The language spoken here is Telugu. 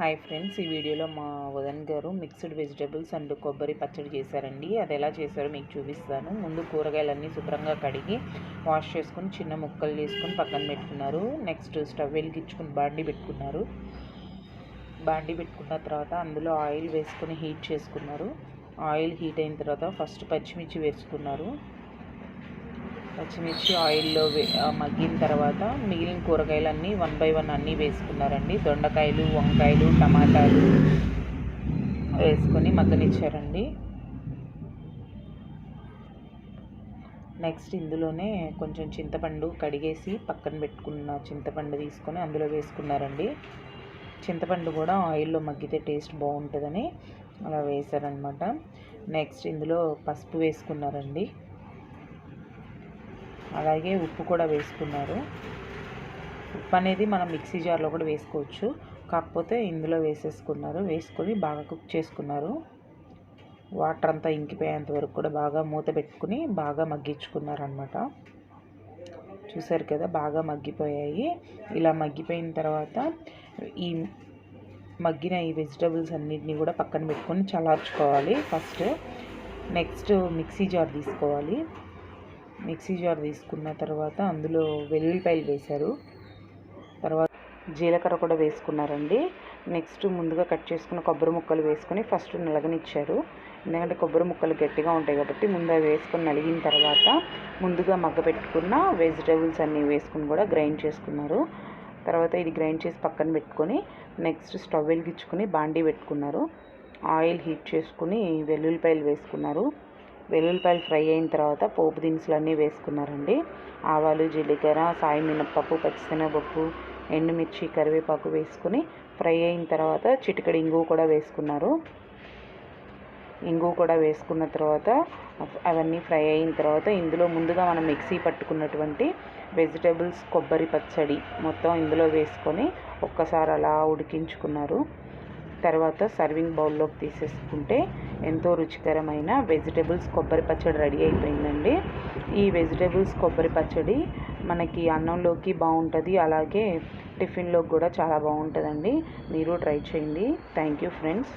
హాయ్ ఫ్రెండ్స్, ఈ వీడియోలో మా వదన్ గారు మిక్స్డ్ వెజిటేబుల్స్ అండ్ కొబ్బరి పచ్చడి చేశారండి. అది ఎలా చేశారో మీకు చూపిస్తాను. ముందు కూరగాయలన్నీ శుభ్రంగా కడిగి వాష్ చేసుకుని చిన్న ముక్కలు చేసుకుని పక్కన పెట్టుకున్నారు. నెక్స్ట్ స్టవ్ వెలిగించుకుని బాండీ పెట్టుకున్నారు. బాండీ పెట్టుకున్న తర్వాత అందులో ఆయిల్ వేసుకొని హీట్ చేసుకున్నారు. ఆయిల్ హీట్ అయిన తర్వాత ఫస్ట్ పచ్చిమిర్చి వేసుకున్నారు. పచ్చిమిర్చి ఆయిల్లో మగ్గిన తర్వాత మిగిలిన కూరగాయలన్నీ 1 by 1 అన్నీ వేసుకున్నారండి. దొండకాయలు, వంకాయలు, టమాటాలు వేసుకొని మగ్గనిచ్చారండి. నెక్స్ట్ ఇందులోనే కొంచెం చింతపండు కడిగేసి పక్కన పెట్టుకున్న చింతపండు తీసుకొని అందులో వేసుకున్నారండి. చింతపండు కూడా ఆయిల్లో మగ్గితే టేస్ట్ బాగుంటుందని అలా వేశారనమాట. నెక్స్ట్ ఇందులో పసుపు వేసుకున్నారండి. అలాగే ఉప్పు కూడా వేసుకున్నారు. ఉప్పు అనేది మనం మిక్సీ జార్లో కూడా వేసుకోవచ్చు, కాకపోతే ఇందులో వేసేసుకున్నారు. వేసుకొని బాగా కుక్ చేసుకున్నారు. వాటర్ అంతా ఇంకిపోయేంత వరకు కూడా బాగా మూత పెట్టుకుని బాగా మగ్గించుకున్నారనమాట. చూసారు కదా, బాగా మగ్గిపోయాయి. ఇలా మగ్గిపోయిన తర్వాత ఈ మగ్గిన ఈ వెజిటబుల్స్ అన్నిటిని కూడా పక్కన పెట్టుకొని చల్లార్చుకోవాలి ఫస్ట్. నెక్స్ట్ మిక్సీ జార్ తీసుకోవాలి. మిక్సీ జార్ తీసుకున్న తర్వాత అందులో వెల్లుల్లిపాయలు వేశారు. తర్వాత జీలకర్ర కూడా వేసుకున్నారండి. నెక్స్ట్ ముందుగా కట్ చేసుకున్న కొబ్బరి ముక్కలు వేసుకొని ఫస్ట్ నలగనిచ్చారు. ఎందుకంటే కొబ్బరి ముక్కలు గట్టిగా ఉంటాయి కాబట్టి ముందు అవి వేసుకొని నలిగిన తర్వాత ముందుగా మగ్గపెట్టుకున్న వెజిటేబుల్స్ అన్నీ వేసుకుని కూడా గ్రైండ్ చేసుకున్నారు. తర్వాత ఇది గ్రైండ్ చేసి పక్కన పెట్టుకొని నెక్స్ట్ స్టవ్ వెలిగించుకొని బాండీ పెట్టుకున్నారు. ఆయిల్ హీట్ చేసుకుని వెల్లుల్లిపాయలు వేసుకున్నారు. వెల్లుల్లిపాయలు ఫ్రై అయిన తర్వాత పోపు దినుసులు అన్నీ వేసుకున్నారండి. ఆవాలు, జీలకర్ర, సాయి మినప్పప్పు, పచ్చిశనగపప్పు, ఎండుమిర్చి, కరివేపాకు వేసుకుని ఫ్రై అయిన తర్వాత చిటికెడు ఇంగువ కూడా వేసుకున్నారు. ఇంగువ కూడా వేసుకున్న తర్వాత అవన్నీ ఫ్రై అయిన తర్వాత ఇందులో ముందుగా మనం మిక్సీ పట్టుకున్నటువంటి వెజిటేబుల్స్ కొబ్బరి పచ్చడి మొత్తం ఇందులో వేసుకొని ఒక్కసారి అలా ఉడికించుకున్నారు. తర్వాత సర్వింగ్ బౌల్లోకి తీసేసుకుంటే ఎంతో రుచికరమైన వెజిటేబుల్స్ కొబ్బరి పచ్చడి రెడీ అయిపోయిందండి. ఈ వెజిటేబుల్స్ కొబ్బరి పచ్చడి మనకి అన్నంలోకి బాగుంటుంది, అలాగే టిఫిన్లోకి కూడా చాలా బాగుంటుందండి. మీరు ట్రై చేయండి. Thank you friends.